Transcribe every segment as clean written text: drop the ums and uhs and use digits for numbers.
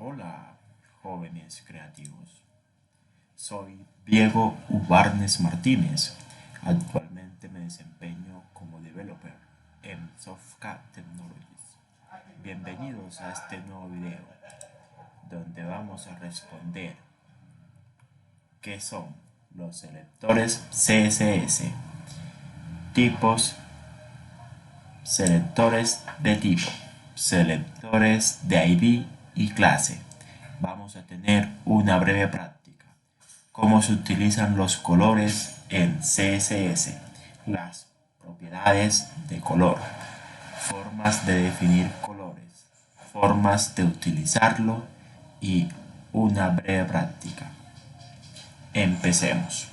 Hola, jóvenes creativos. Soy Diego Ubarnes Martínez. Actualmente me desempeño como developer en Softcat Technologies. Bienvenidos a este nuevo video donde vamos a responder qué son los selectores CSS, tipos, selectores de tipo, selectores de ID y clase. Vamos a tener una breve práctica. Cómo se utilizan los colores en CSS, las propiedades de color, formas de definir colores, formas de utilizarlo y una breve práctica. Empecemos.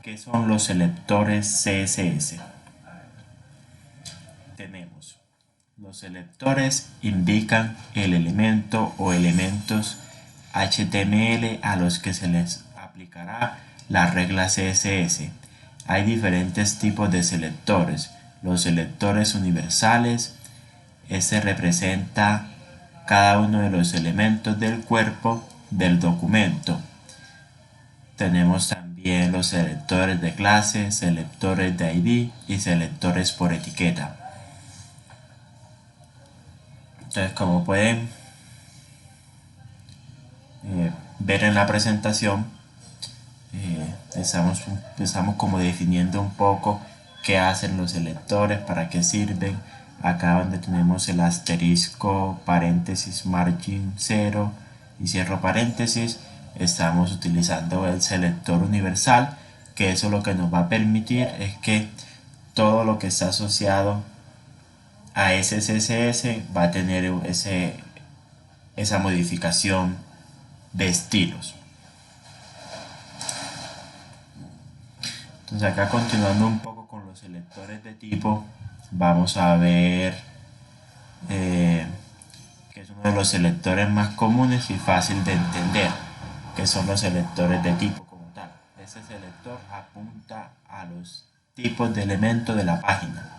¿Qué son los selectores CSS? Tenemos los selectores indican el elemento o elementos HTML a los que se les aplicará la regla CSS. Hay diferentes tipos de selectores. Los selectores universales, ese representa cada uno de los elementos del cuerpo del documento. Tenemos también los selectores de clase, selectores de ID y selectores por etiqueta. Entonces, como pueden ver en la presentación, estamos como definiendo un poco qué hacen los selectores, para qué sirven. Acá donde tenemos el asterisco, paréntesis, margin 0 y cierro paréntesis, estamos utilizando el selector universal, que eso lo que nos va a permitir es que todo lo que está asociado a ese CSS va a tener esa modificación de estilos. Entonces acá, continuando un poco con los selectores de tipo, vamos a ver que es uno de los selectores más comunes y fácil de entender, que son los selectores de tipo como tal. Ese selector apunta a los tipos de elementos de la página.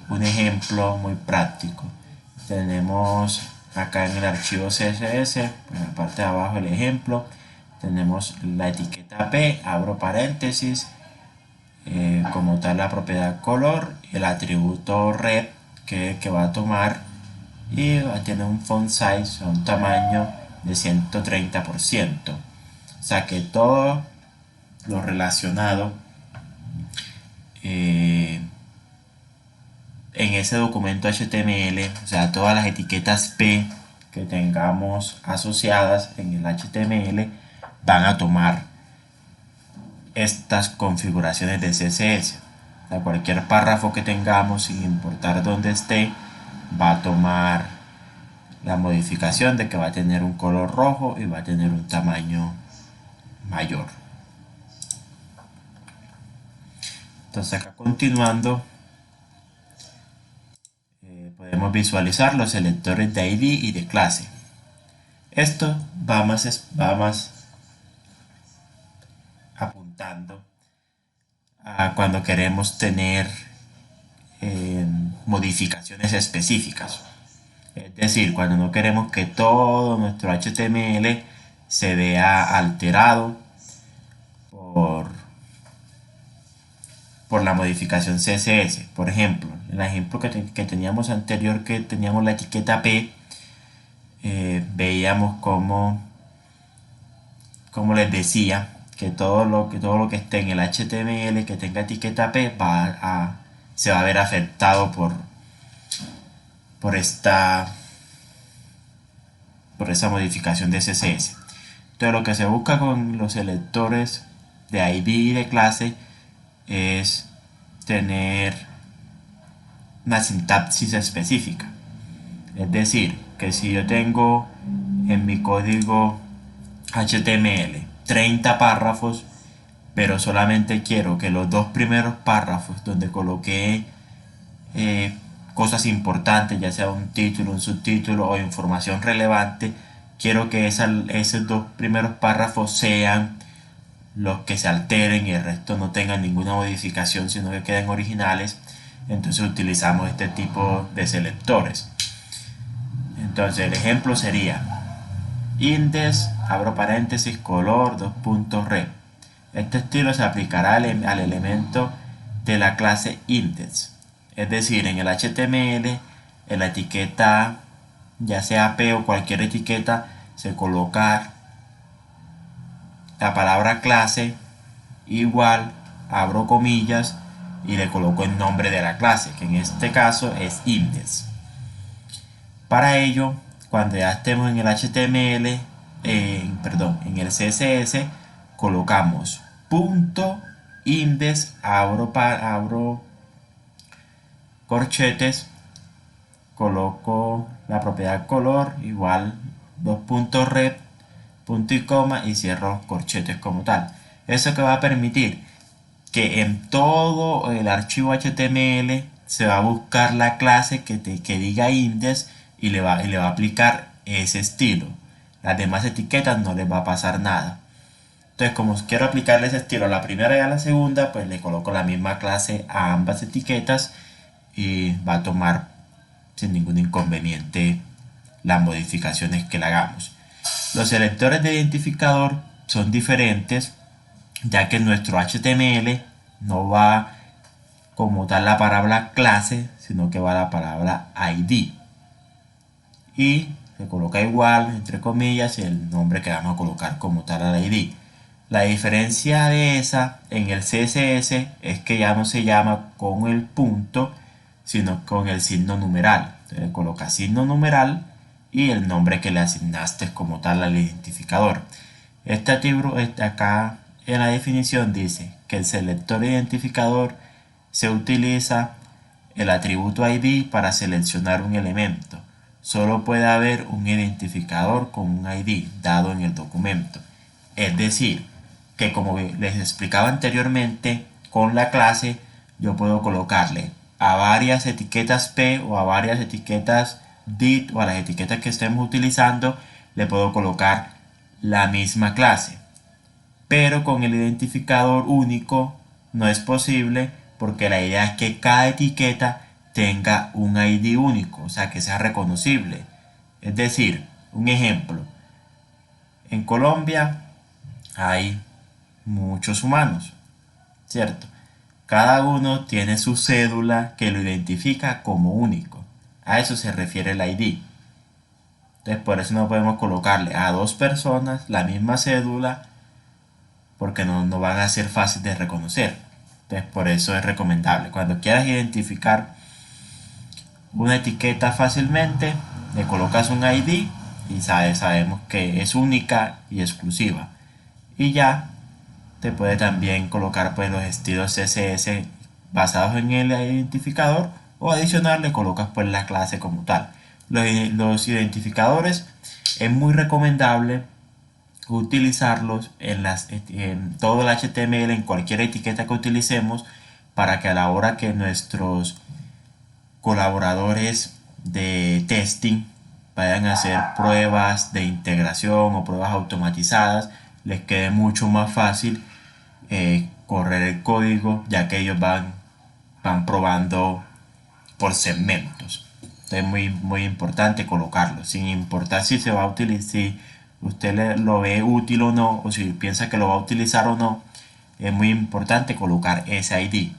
Un ejemplo muy práctico, tenemos acá en el archivo CSS, en la parte de abajo el ejemplo, tenemos la etiqueta P, abro paréntesis, como tal la propiedad color, el atributo red que va a tomar, y va a tener un font size, un tamaño de 130%. O sea que todo lo relacionado en ese documento HTML, o sea, todas las etiquetas P que tengamos asociadas en el HTML van a tomar estas configuraciones de CSS. O sea, cualquier párrafo que tengamos, sin importar dónde esté, va a tomar la modificación de que va a tener un color rojo y va a tener un tamaño mayor. Entonces acá, continuando, podemos visualizar los selectores de ID y de clase. Esto va más apuntando a cuando queremos tener modificaciones específicas. Es decir, cuando no queremos que todo nuestro HTML se vea alterado por la modificación CSS. Por ejemplo, el ejemplo que teníamos anterior, que teníamos la etiqueta P, veíamos como les decía, que todo lo que esté en el HTML que tenga etiqueta P se va a ver afectado por esa modificación de CSS. Entonces, lo que se busca con los selectores de ID y de clase es tener una sintaxis específica. Es decir, que si yo tengo en mi código HTML 30 párrafos, pero solamente quiero que los dos primeros párrafos, donde coloqué cosas importantes, ya sea un título, un subtítulo o información relevante, quiero que esos dos primeros párrafos sean los que se alteren y el resto no tengan ninguna modificación, sino que queden originales. entonces utilizamos este tipo de selectores. Entonces el ejemplo sería index, abro paréntesis, color, dos puntos red. Este estilo se aplicará al elemento de la clase index. Es decir, en el HTML, en la etiqueta, ya sea P o cualquier etiqueta, se coloca la palabra clase igual, abro comillas y le coloco el nombre de la clase, que en este caso es index. Para ello, cuando ya estemos en el HTML, en el CSS, colocamos punto index, abro corchetes, coloco la propiedad color igual dos puntos red, punto y coma y cierro corchetes como tal. Eso que va a permitir que en todo el archivo HTML se va a buscar la clase que diga index y le va a aplicar ese estilo. Las demás etiquetas no les va a pasar nada. Entonces, como quiero aplicarle ese estilo a la primera y a la segunda, pues le coloco la misma clase a ambas etiquetas y va a tomar sin ningún inconveniente las modificaciones que le hagamos. Los selectores de identificador son diferentes, ya que nuestro HTML no va como tal la palabra clase, sino que va la palabra ID. Y se coloca igual, entre comillas, el nombre que vamos a colocar como tal al ID. La diferencia de esa en el CSS es que ya no se llama con el punto, sino con el signo numeral. Entonces coloca signo numeral y el nombre que le asignaste como tal al identificador. Acá en la definición dice que el selector identificador se utiliza el atributo ID para seleccionar un elemento. Solo puede haber un identificador con un ID dado en el documento. Es decir, que como les explicaba anteriormente, con la clase yo puedo colocarle a varias etiquetas P o a varias etiquetas DIT o a las etiquetas que estemos utilizando, le puedo colocar la misma clase. Pero con el identificador único no es posible, porque la idea es que cada etiqueta tenga un ID único, o sea que sea reconocible. Es decir, un ejemplo, en Colombia hay muchos humanos, ¿cierto? Cada uno tiene su cédula que lo identifica como único. A eso se refiere el ID. Entonces por eso no podemos colocarle a dos personas la misma cédula, porque no van a ser fáciles de reconocer. Entonces por eso es recomendable. Cuando quieras identificar una etiqueta fácilmente, le colocas un ID y sabemos que es única y exclusiva. Y ya te puede también colocar pues los estilos CSS basados en el identificador, o adicional le colocas pues la clase como tal. Los identificadores es muy recomendable utilizarlos en todo el HTML, en cualquier etiqueta que utilicemos, para que a la hora que nuestros colaboradores de testing vayan a hacer pruebas de integración o pruebas automatizadas, les quede mucho más fácil correr el código, ya que ellos van probando por segmentos. Entonces es muy importante colocarlo, sin importar si se va a utilizar, si usted lo ve útil o no, o si piensa que lo va a utilizar o no. Es muy importante colocar ese ID.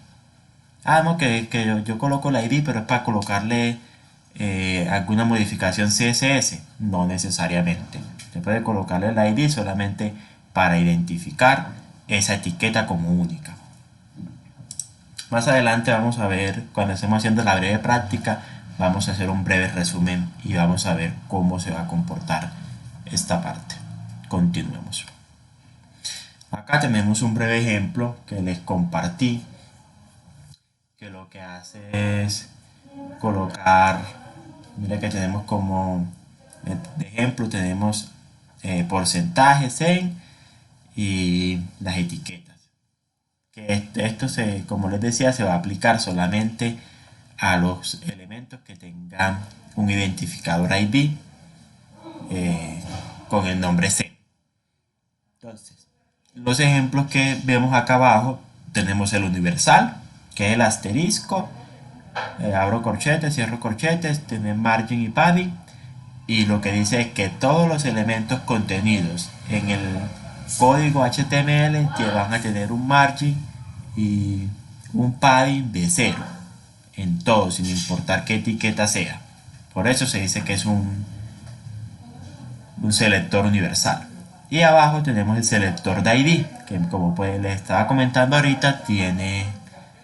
No, que yo coloco el ID, pero es para colocarle alguna modificación CSS. No necesariamente. Se puede colocarle el ID solamente para identificar esa etiqueta como única. Más adelante vamos a ver, cuando estemos haciendo la breve práctica, vamos a hacer un breve resumen y vamos a ver cómo se va a comportar esta parte. Continuemos. Acá tenemos un breve ejemplo que les compartí, que lo que hace es colocar, mira que tenemos como de ejemplo, tenemos porcentajes en y las etiquetas. Que esto como les decía, se va a aplicar solamente a los elementos que tengan un identificador ID con el nombre C. Entonces, los ejemplos que vemos acá abajo, tenemos el universal, que es el asterisco, abro corchetes, cierro corchetes, tiene margin y padding, y lo que dice es que todos los elementos contenidos en el código HTML que van a tener un margin y un padding de 0 en todo, sin importar qué etiqueta sea. Por eso se dice que es un selector universal. Y abajo tenemos el selector de ID, que como pues les estaba comentando ahorita, tiene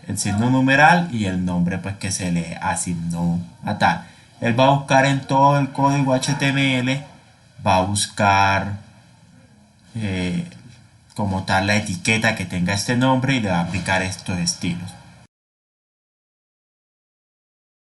el signo numeral y el nombre pues que se le asignó a tal. Él va a buscar en todo el código HTML, va a buscar como tal la etiqueta que tenga este nombre y le va a aplicar estos estilos.